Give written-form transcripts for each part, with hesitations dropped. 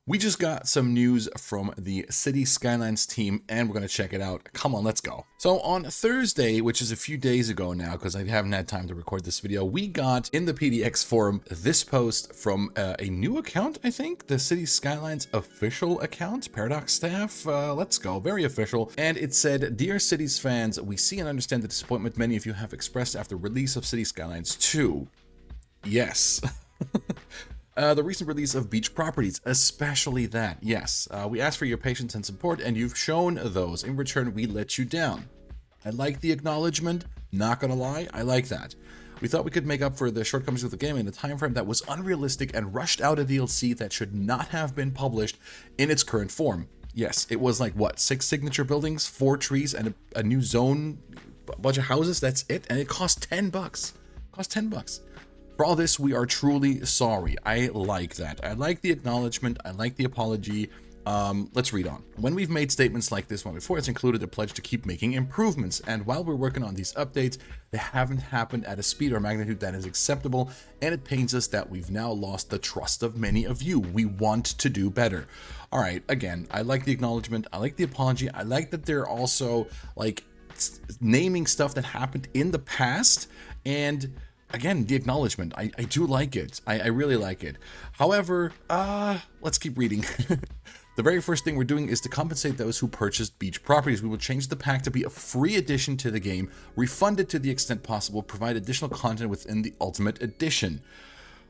We just got some news from the City Skylines team and we're going to check it out. Come on, let's go. So on Thursday, which is a few days ago now, because I haven't had time to record this video, we got in the PDX forum this post from a new account, I think, the City Skylines official account, Paradox staff. Let's go, very official. And it said, "Dear Cities fans, we see and understand the disappointment many of you have expressed after release of City Skylines 2. Yes." The recent release of beach properties, especially that. Yes, we asked for your patience and support, and you've shown those. In return, we let you down. I like the acknowledgement, not gonna lie, I like that. We thought we could make up for the shortcomings of the game in a time frame that was unrealistic and rushed out a DLC that should not have been published in its current form. Yes, it was like, what, 6 signature buildings, 4 trees, and a new zone, a bunch of houses, that's it, and it cost $10. Cost $10. For all this, we are truly sorry. I like that. I like the acknowledgement. I like the apology. Let's read on. When we've made statements like this one before, it's included a pledge to keep making improvements. And while we're working on these updates, they haven't happened at a speed or magnitude that is acceptable. And it pains us that we've now lost the trust of many of you. We want to do better. All right. Again, I like the acknowledgement. I like the apology. I like that they're also like naming stuff that happened in the past. And again, the acknowledgement, I do like it. I really like it. However, let's keep reading. The very first thing we're doing is to compensate those who purchased beach properties. We will change the pack to be a free addition to the game, refund it to the extent possible, provide additional content within the Ultimate Edition.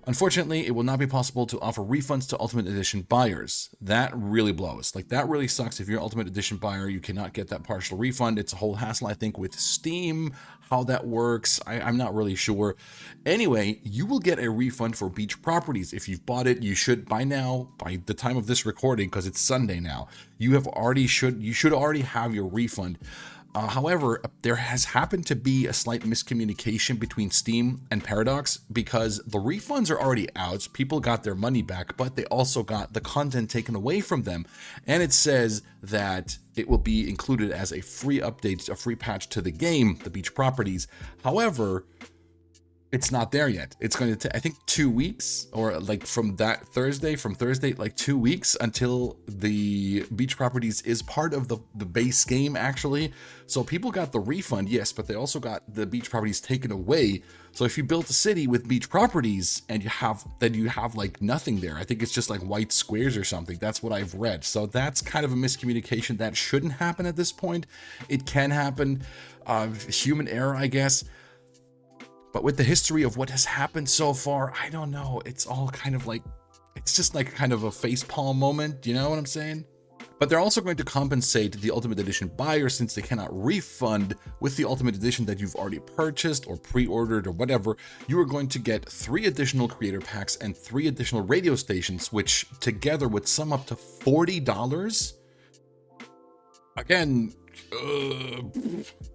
Unfortunately, it will not be possible to offer refunds to Ultimate Edition buyers. That really blows. Like, that really sucks. If you're an Ultimate Edition buyer, you cannot get that partial refund. It's a whole hassle, I think, with Steam, how that works. I'm not really sure. Anyway, you will get a refund for beach properties. If you've bought it, you should by now, by the time of this recording, because it's Sunday now, you should already have your refund. However, there has happened to be a slight miscommunication between Steam and Paradox because the refunds are already out. People got their money back, but they also got the content taken away from them. And it says that it will be included as a free update, a free patch to the game, the beach properties. However, it's not there yet. It's going to take, I think, 2 weeks, or like from Thursday, like 2 weeks until the beach properties is part of the base game, actually. So people got the refund, yes, but they also got the beach properties taken away. So if you built a city with beach properties and you have like nothing there, I think it's just like white squares or something. That's what I've read. So that's kind of a miscommunication that shouldn't happen at this point. It can happen, human error, I guess. But with the history of what has happened so far, I don't know. It's all kind of like, it's just like kind of a facepalm moment. You know what I'm saying? But they're also going to compensate the Ultimate Edition buyer since they cannot refund with the Ultimate Edition that you've already purchased or pre-ordered or whatever. You are going to get 3 additional creator packs and 3 additional radio stations, which together would sum up to $40. Again,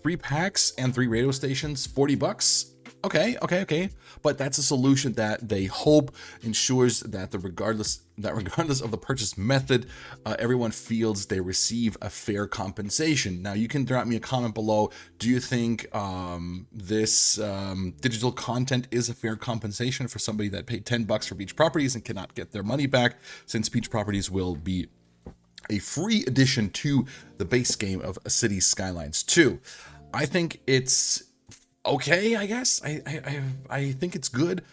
3 packs and 3 radio stations, $40. Okay. But that's a solution that they hope ensures that regardless of the purchase method, everyone feels they receive a fair compensation. Now, you can drop me a comment below. Do you think this digital content is a fair compensation for somebody that paid $10 for beach properties and cannot get their money back, since beach properties will be a free addition to the base game of Cities Skylines 2? I think it's okay, I guess. I think it's good.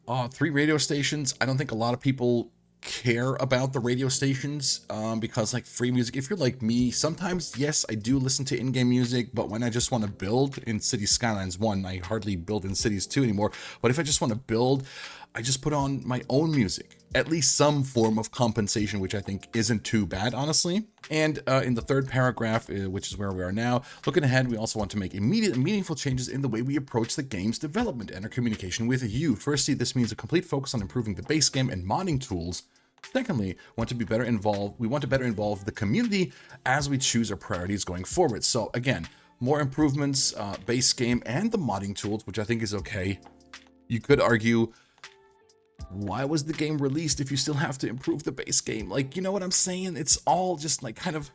3 radio stations. I don't think a lot of people care about the radio stations because, like, free music, if you're like me, sometimes, yes, I do listen to in-game music, but when I just want to build in Cities Skylines 1, I hardly build in Cities 2 anymore. But if I just want to build, I just put on my own music. At least some form of compensation, which I think isn't too bad, honestly. And in the 3rd paragraph, which is where we are now, looking ahead, we also want to make immediate and meaningful changes in the way we approach the game's development and our communication with you. Firstly, this means a complete focus on improving the base game and modding tools. Secondly, we want to better involve the community as we choose our priorities going forward. So again, more improvements, base game and the modding tools, which I think is okay. You could argue, why was the game released if you still have to improve the base game? Like, you know what I'm saying? It's all just like kind of,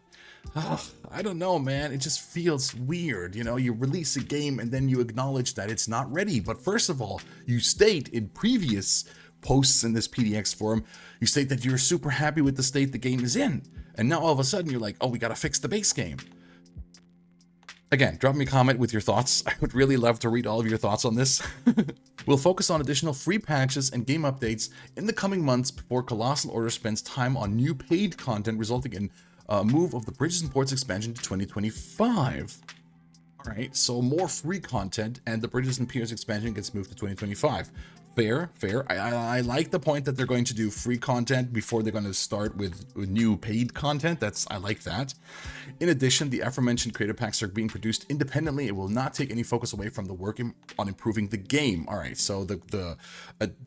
I don't know, man. It just feels weird. You know, you release a game and then you acknowledge that it's not ready. But first of all, you state in previous posts in this PDX forum, you state that you're super happy with the state the game is in. And now all of a sudden you're like, oh, we got to fix the base game. Again, drop me a comment with your thoughts. I would really love to read all of your thoughts on this. We'll focus on additional free patches and game updates in the coming months before Colossal Order spends time on new paid content, resulting in a move of the Bridges and Ports expansion to 2025. All right, so more free content and the Bridges and Piers expansion gets moved to 2025. Fair. I like the point that they're going to do free content before they're going to start with new paid content. I like that. In addition, the aforementioned creator packs are being produced independently. It will not take any focus away from the work on improving the game. All right, so the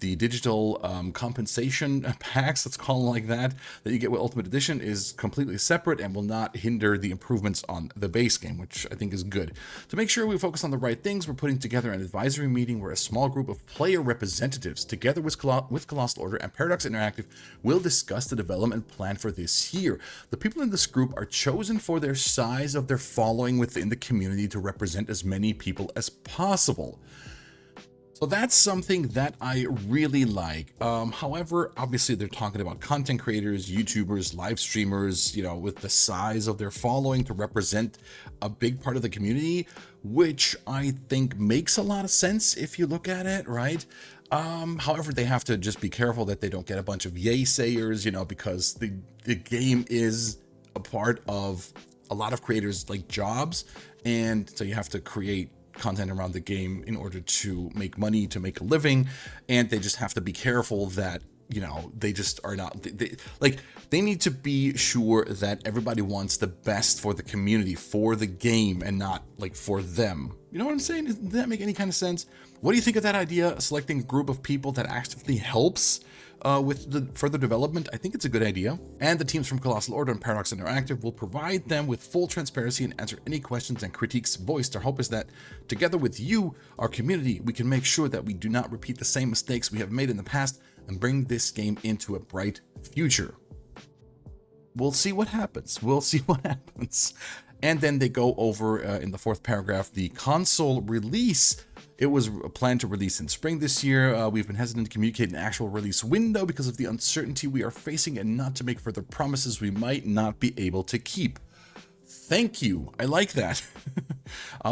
digital compensation packs, let's call them like that you get with Ultimate Edition is completely separate and will not hinder the improvements on the base game, which I think is good. To make sure we focus on the right things, we're putting together an advisory meeting where a small group of player representatives, together with Colossal Order and Paradox Interactive, will discuss the development plan for this year. The people in this group are chosen for their size of their following within the community to represent as many people as possible. So that's something that I really like. However, obviously they're talking about content creators, YouTubers, live streamers, you know, with the size of their following to represent a big part of the community, which I think makes a lot of sense if you look at it, right? However, they have to just be careful that they don't get a bunch of yay sayers, you know, because the game is a part of a lot of creators like jobs, and so you have to create content around the game in order to make money, to make a living, and they just have to be careful that, you know, they just are not, they need to be sure that everybody wants the best for the community, for the game, and not like for them. You know what I'm saying? Does that make any kind of sense? What do you think of that idea, selecting a group of people that actively helps with the further development? I think it's a good idea. And the teams from Colossal Order and Paradox Interactive will provide them with full transparency and answer any questions and critiques voiced. Our hope is that together with you, our community, we can make sure that we do not repeat the same mistakes we have made in the past and bring this game into a bright future. We'll see what happens. And then they go over in the fourth paragraph, the console release. It was planned to release in spring this year. We've been hesitant to communicate an actual release window because of the uncertainty we are facing and not to make further promises we might not be able to keep. Thank you. I like that.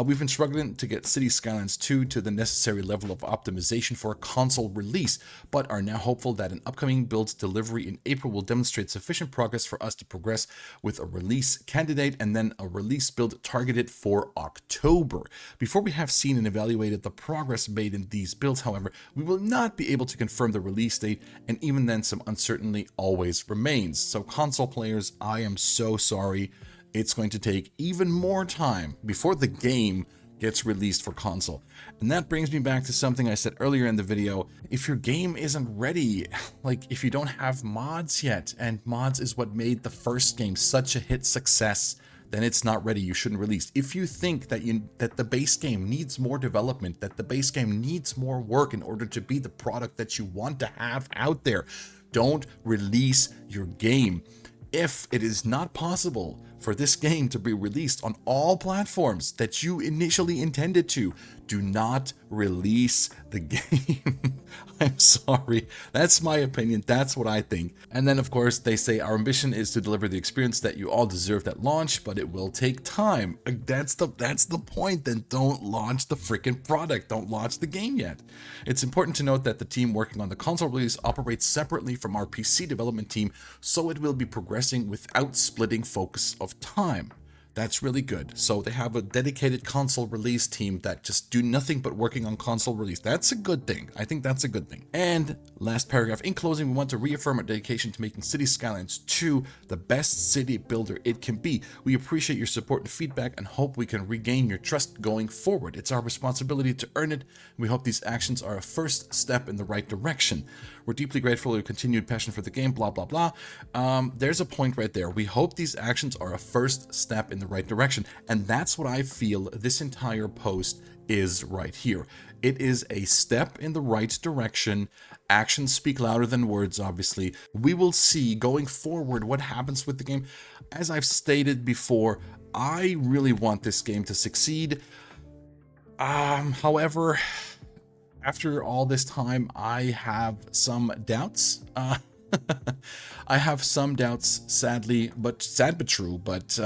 We've been struggling to get City Skylines 2 to the necessary level of optimization for a console release, but are now hopeful that an upcoming build's delivery in April will demonstrate sufficient progress for us to progress with a release candidate and then a release build targeted for October. Before we have seen and evaluated the progress made in these builds, however, we will not be able to confirm the release date, and even then some uncertainty always remains. So console players, I am so sorry. It's going to take even more time before the game gets released for console. And that brings me back to something I said earlier in the video. If your game isn't ready, like if you don't have mods yet, and mods is what made the first game such a hit success, then it's not ready. You shouldn't release. If you think that the base game needs more development, that the base game needs more work in order to be the product that you want to have out there, don't release your game. If it is not possible for this game to be released on all platforms that you initially intended to, do not release the game. I'm sorry. That's my opinion. That's what I think. And then, of course, they say our ambition is to deliver the experience that you all deserved at launch, but it will take time. That's the point. Then don't launch the freaking product. Don't launch the game yet. It's important to note that the team working on the console release operates separately from our PC development team, so it will be progressing without splitting focus of time. That's really good. So they have a dedicated console release team that just do nothing but working on console release. That's a good thing. I think that's a good thing. And last paragraph, in closing, we want to reaffirm our dedication to making City Skylines 2 the best city builder it can be. We appreciate your support and feedback and hope we can regain your trust going forward. It's our responsibility to earn it. We hope these actions are a first step in the right direction. We're deeply grateful for your continued passion for the game, blah, blah, blah. There's a point right there. We hope these actions are a first step in the right direction. And that's what I feel this entire post is right here. It is a step in the right direction. Actions speak louder than words, obviously. We will see going forward what happens with the game. As I've stated before, I really want this game to succeed. However, After all this time, I have some doubts. I have some doubts, sadly, but sad but true. But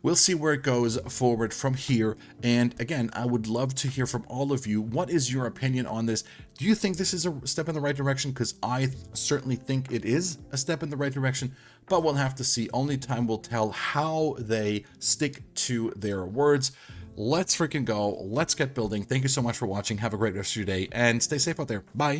we'll see where it goes forward from here. And again, I would love to hear from all of you. What is your opinion on this? Do you think this is a step in the right direction? Because I certainly think it is a step in the right direction, but we'll have to see. Only time will tell how they stick to their words. Let's freaking go. Let's get building. Thank you so much for watching. Have a great rest of your day and stay safe out there. Bye.